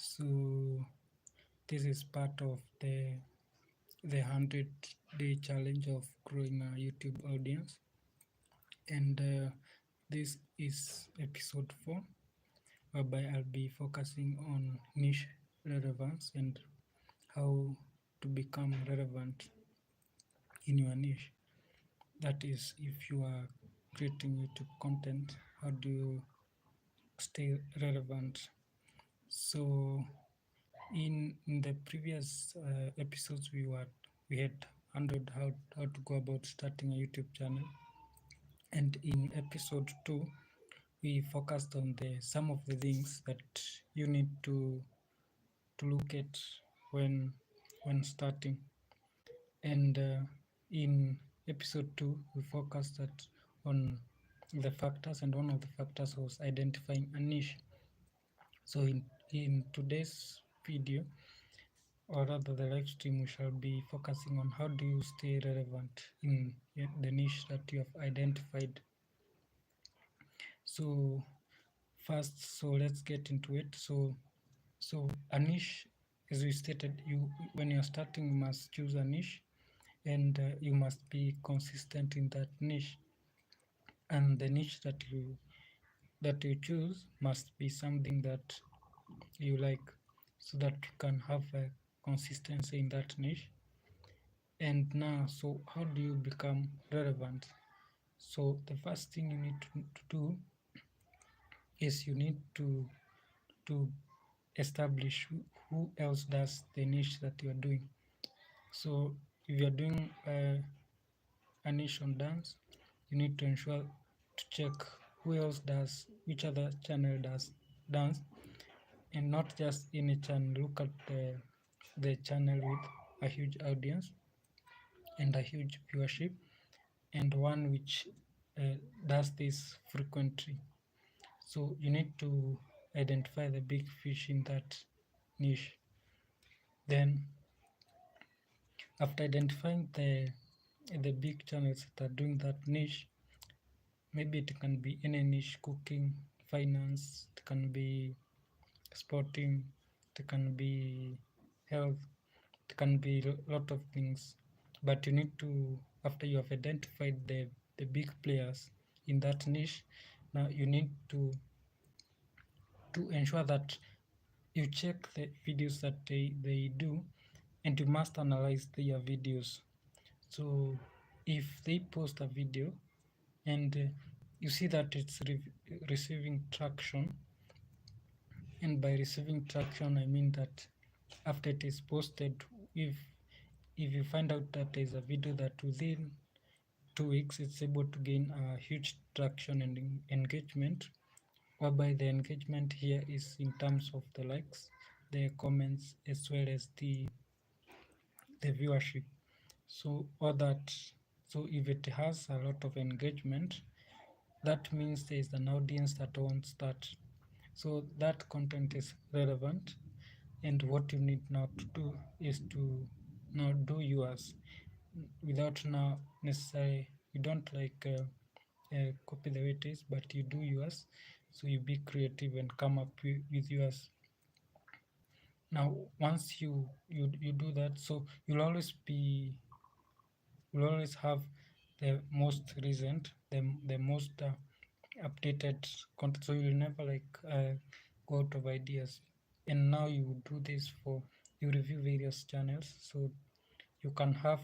So this is part of the 100-day challenge of growing a YouTube audience, and this is episode 4, whereby I'll be focusing on niche relevance and how to become relevant in your niche. That is, if you are creating YouTube content, how do you stay relevant? So in the previous episodes, we had handled how to go about starting a YouTube channel, and in episode 2 we focused on the some of the things that you need to look at when starting. And in episode 2 we focused on the factors, and one of the factors was identifying a niche. So in today's video, or rather the live stream, we shall be focusing on how do you stay relevant in the niche that you have identified. So first, so let's get into it. So a niche, as we stated, when you're starting, you must choose a niche, and you must be consistent in that niche. And the niche that you choose must be something that you like, so that you can have a consistency in that niche. And now, so how do you become relevant? So the first thing you need to do is you need to establish who else does the niche that you are doing. So if you are doing a niche on dance, you need to ensure to check who else does, which other channel does dance, and not just any channel. Look at the channel with a huge audience and a huge viewership, and one which does this frequently. So you need to identify the big fish in that niche. Then after identifying the big channels that are doing that niche, maybe it can be any niche: cooking, finance, it can be sporting, it can be health, it can be a lot of things. But you need to, after you have identified the big players in that niche, now you need to ensure that you check the videos that they do, and you must analyze their videos. So if they post a video and you see that it's receiving traction, and by receiving traction I mean that after it is posted, if you find out that there's a video that within 2 weeks it's able to gain a huge traction and engagement, whereby the engagement here is in terms of the likes, the comments, as well as the viewership. So all that, so if it has a lot of engagement, that means there is an audience that wants that. So that content is relevant, and what you need now to do is to now do yours without now necessarily, you don't copy the way it is, but you do yours. So you be creative and come up with yours. Now once you do that, so you'll always have the most recent, the most updated content, so you'll never go out of ideas. And now you do this for, you review various channels, so you can have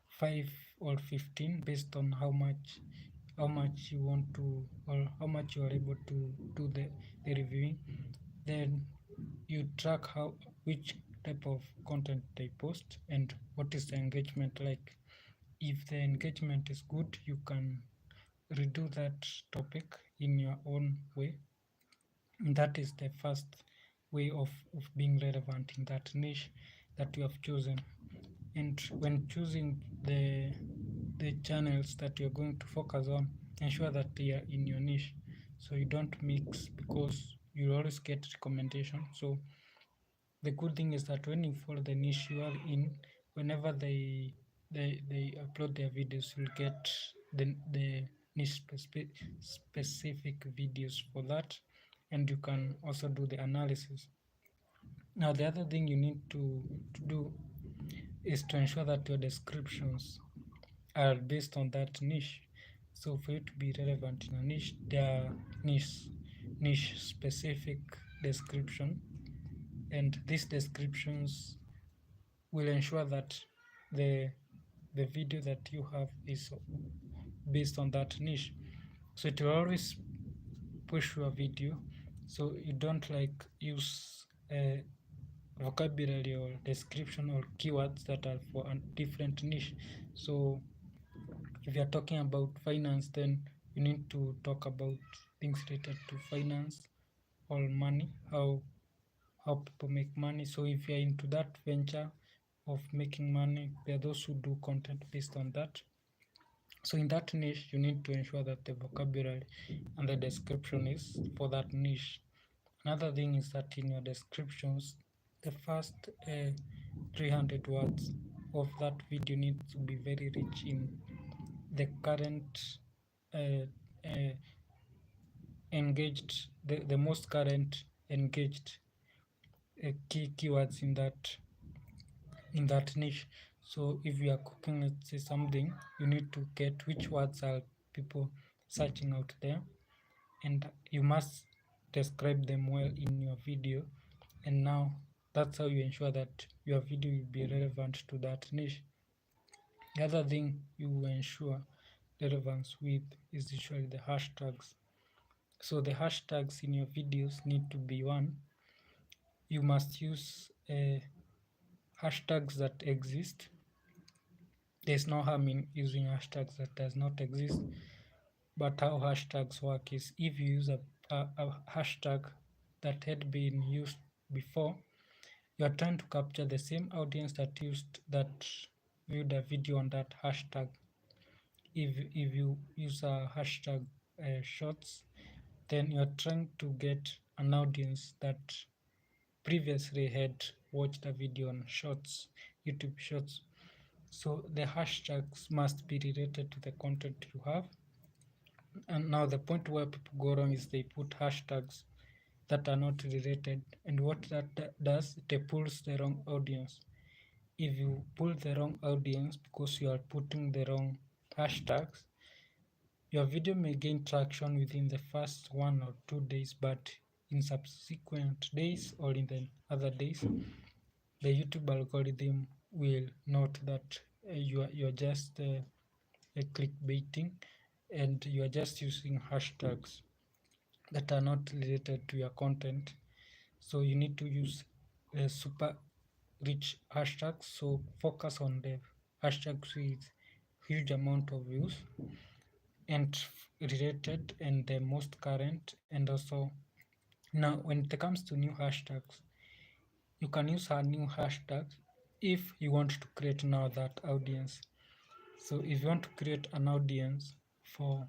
5 or 15 based on how much you want to, or how much you are able to do the reviewing. Then you track which type of content they post and what is the engagement like. If the engagement is good, you can redo that topic in your own way. And that is the first way of being relevant in that niche that you have chosen. And when choosing the channels that you're going to focus on, ensure that they are in your niche, so you don't mix, because you always get recommendation. So the good thing is that when you follow the niche you are in, whenever they upload their videos, you'll get the niche specific videos for that, and you can also do the analysis. Now, the other thing you need to do is to ensure that your descriptions are based on that niche. So for you to be relevant in a niche, there are niche specific description, and these descriptions will ensure that the video that you have is based on that niche. So it will always push your video, so you don't like use a vocabulary or description or keywords that are for a different niche. So if you're talking about finance, then you need to talk about things related to finance or money, how people make money. So if you're into that venture of making money, there are those who do content based on that. So in that niche, you need to ensure that the vocabulary and the description is for that niche. Another thing is that in your descriptions, the first 300 words of that video need to be very rich in the current engaged, the most current engaged keywords in that niche. So if you are cooking, let's say, something, you need to get which words are people searching out there, and you must describe them well in your video. And now that's how you ensure that your video will be relevant to that niche. The other thing you ensure relevance with is usually the hashtags. So the hashtags in your videos need to be one. You must use hashtags that exist. There's no harm in using hashtags that does not exist. But how hashtags work is if you use a hashtag that had been used before, you are trying to capture the same audience that viewed a video on that hashtag. If you use a hashtag shorts, then you're trying to get an audience that previously had watched a video on shorts, YouTube shorts. So the hashtags must be related to the content you have. And now the point where people go wrong is they put hashtags that are not related, and what that does, it pulls the wrong audience. If you pull the wrong audience because you are putting the wrong hashtags, your video may gain traction within the first 1 or 2 days, but in subsequent days or in the other days, the YouTube algorithm will note that you're just clickbaiting, and you are just using hashtags that are not related to your content. So you need to use super rich hashtags. So focus on the hashtags with huge amount of views and related and the most current. And also, now when it comes to new hashtags, you can use a new hashtag if you want to create now that audience. So if you want to create an audience for,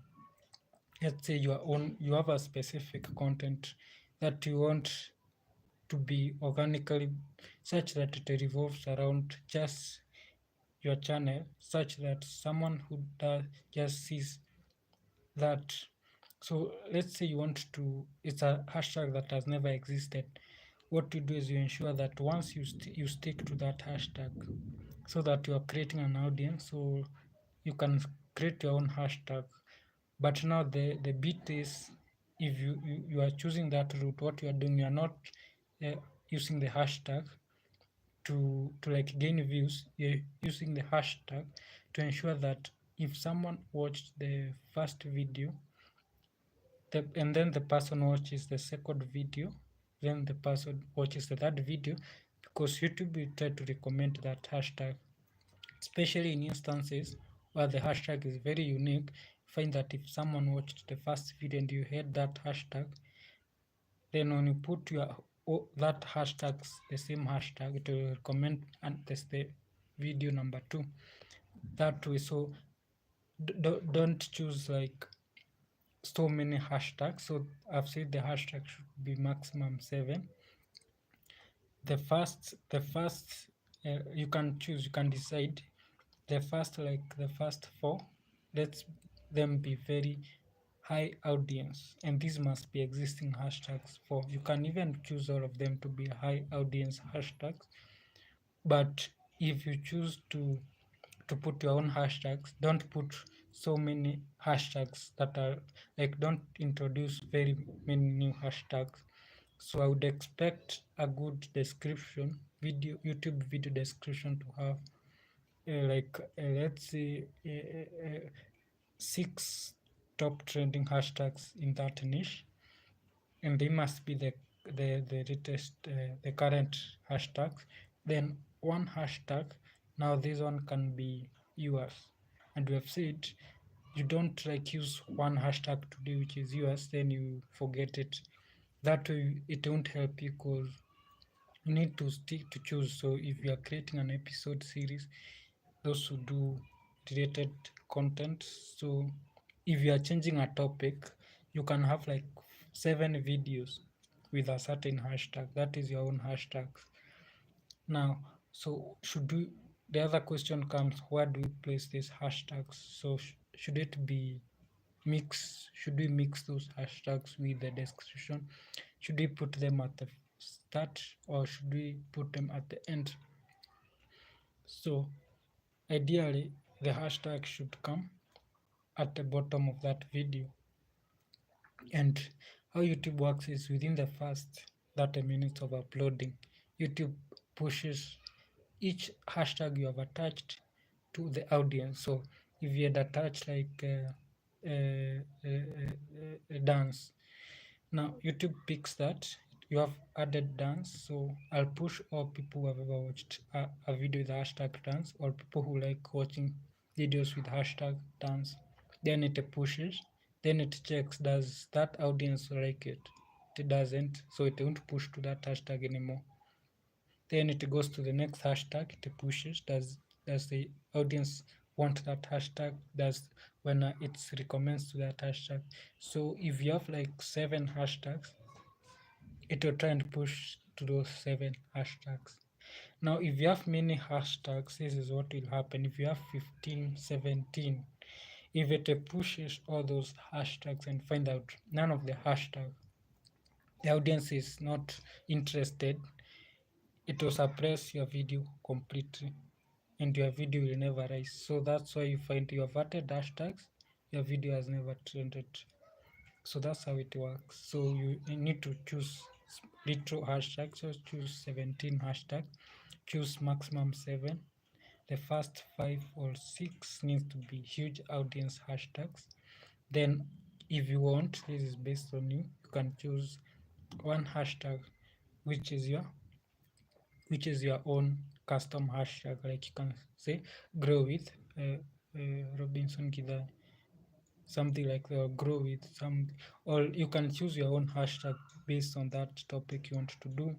let's say, you have a specific content that you want to be organically, such that it revolves around just your channel, such that someone who just sees that. So let's say you want to, it's a hashtag that has never existed. What you do is you ensure that once you stick to that hashtag, so that you are creating an audience. So you can create your own hashtag, but now the bit is, if you are choosing that route, what you are doing, you are not using the hashtag to like gain views. You're using the hashtag to ensure that if someone watched the first video, and then the person watches the second video, then the person watches the third video, because YouTube will try to recommend that hashtag, especially in instances where the hashtag is very unique. Find that if someone watched the first video and you had that hashtag, then when you put that hashtags, the same hashtag, it will recommend and test the video number 2 that way. So don't choose like so many hashtags. So I've said the hashtag should be maximum 7. The first you can decide the first 4, let them be very high audience, and these must be existing hashtags for. You can even choose all of them to be high audience hashtags, but if you choose to put your own hashtags, don't put so many hashtags that are like, don't introduce very many new hashtags. So I would expect a good description, YouTube video description, to have let's say 6 top trending hashtags in that niche, and they must be the latest, the current hashtags. Then one hashtag, now this one can be yours, and we have said you don't like use one hashtag today which is yours, then you forget it. That way it won't help you, because you need to stick to choose. So if you are creating an episode series, those who do related content, so if you are changing a topic, you can have like 7 videos with a certain hashtag. That is your own hashtag. Now, so the other question comes, where do we place these hashtags? So should it be mix? Should we mix those hashtags with the description? Should we put them at the start, or should we put them at the end? So ideally, the hashtag should come at the bottom of that video. And how YouTube works is, within the first 30 minutes of uploading, YouTube pushes each hashtag you have attached to the audience. So if you had attached like a dance, now YouTube picks that you have added dance, so I'll push all people who have ever watched a video with the hashtag dance, or people who like watching videos with hashtag dance. Then it pushes, then it checks, does that audience like it? It doesn't, so it won't push to that hashtag anymore. Then it goes to the next hashtag, it pushes, does the audience want that hashtag? Does when it recommends to that hashtag. So if you have like 7 hashtags, it will try and push to those 7 hashtags. Now if you have many hashtags, this is what will happen. If you have 15, 17, if it pushes all those hashtags and find out none of the hashtags, the audience is not interested, it will suppress your video completely, and your video will never rise. So that's why you find you have added hashtags, your video has never trended. So that's how it works. So you need to choose little hashtags. So choose 17 hashtags, choose maximum 7. The first 5 or 6 needs to be huge audience hashtags. Then if you want, this is based on you, you can choose one hashtag which is your own custom hashtag. Like you can say grow with Robinson Gidai, something like that, or grow with some, or you can choose your own hashtag based on that topic you want to do,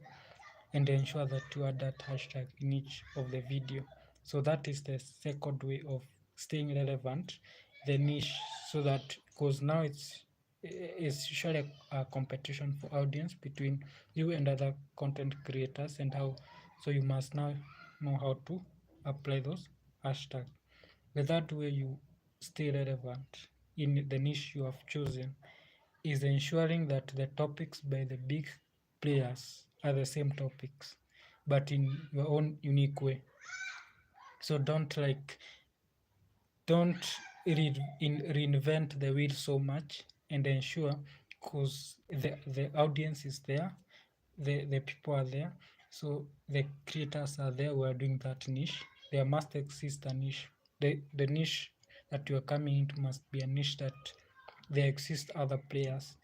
and ensure that you add that hashtag in each of the video. So that is the second way of staying relevant, the niche, so that, because now it's usually a competition for audience between you and other content creators, and how, so you must now know how to apply those hashtags. The third way you stay relevant in the niche you have chosen is ensuring that the topics by the big players are the same topics, but in your own unique way. So don't reinvent the wheel so much, and ensure, because the audience is there, the people are there, so the creators are there who are doing that niche. There must exist a niche. The niche that you are coming into must be a niche that there exist other players.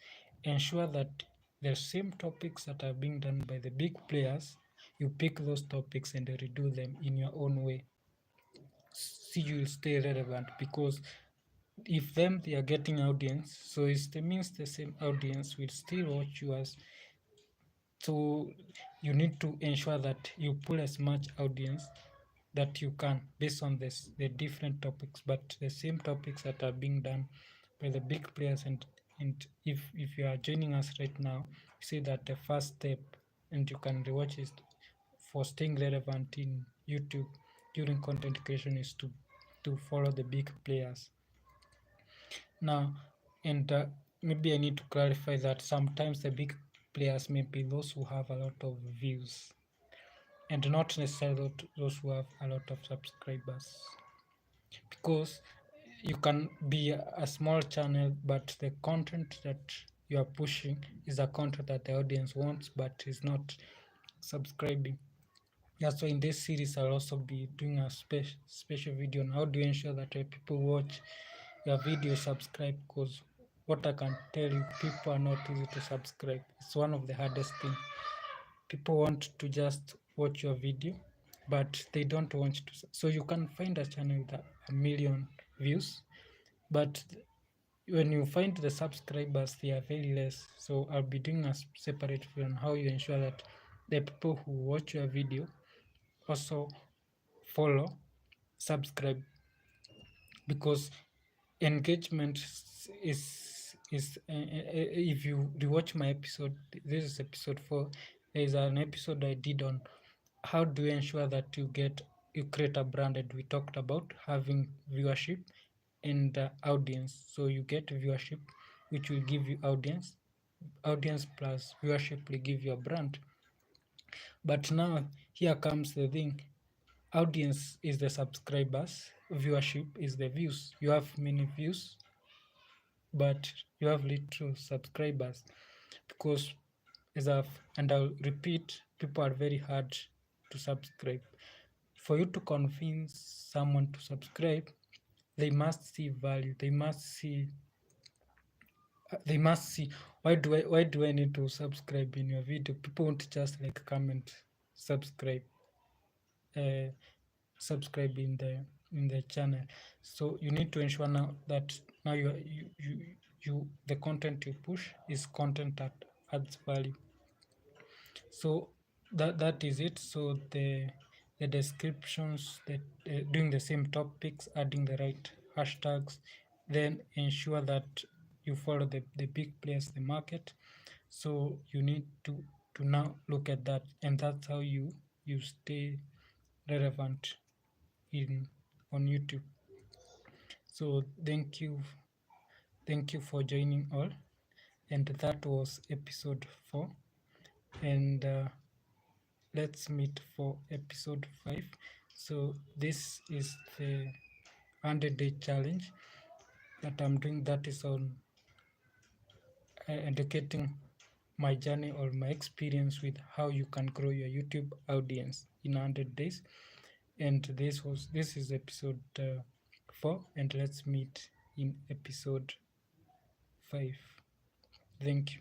Ensure that the same topics that are being done by the big players, you pick those topics and redo them in your own way. See, you will stay relevant, because if they are getting audience, so it means the same audience will still watch yours. So you need to ensure that you pull as much audience that you can based on the different topics, but the same topics that are being done by the big players. And if you are joining us right now, see that the first step, and you can rewatch it, for staying relevant in YouTube during content creation, is to follow the big players. Now, And maybe I need to clarify that sometimes the big players may be those who have a lot of views and not necessarily those who have a lot of subscribers, because you can be a small channel but the content that you are pushing is a content that the audience wants but is not subscribing. Yeah, so in this series I'll also be doing a special video on how do you ensure that when people watch your video subscribe, because what I can tell you, people are not easy to subscribe. It's one of the hardest things. People want to just watch your video but they don't want to. So you can find a channel with a million views, but when you find the subscribers they are very less. So I'll be doing a separate video on how you ensure that the people who watch your video also follow, subscribe, because engagement is if you rewatch my episode, this is episode 4. There is an episode I did on how do you ensure that you create a brand, and we talked about having viewership and audience. So you get viewership, which will give you audience plus viewership will give you a brand. But now here comes the thing. Audience is the subscribers, viewership is the views. You have many views but you have little subscribers, because and I'll repeat, people are very hard to subscribe. For you to convince someone to subscribe, they must see value. They must see why do I need to subscribe in your video. People won't just like comment subscribe subscribe in the channel. So you need to ensure now that now you the content you push is content that adds value. So that is it. So the descriptions, that doing the same topics, adding the right hashtags, then ensure that you follow the big players, the market. So you need to now look at that, and that's how you stay relevant on YouTube. So thank you for joining all, and that was episode 4, and let's meet for episode 5. So this is the 100-day challenge that I'm doing, that is on educating my journey or my experience with how you can grow your YouTube audience in 100 days. And this is episode 4, and let's meet in episode 5. Thank you.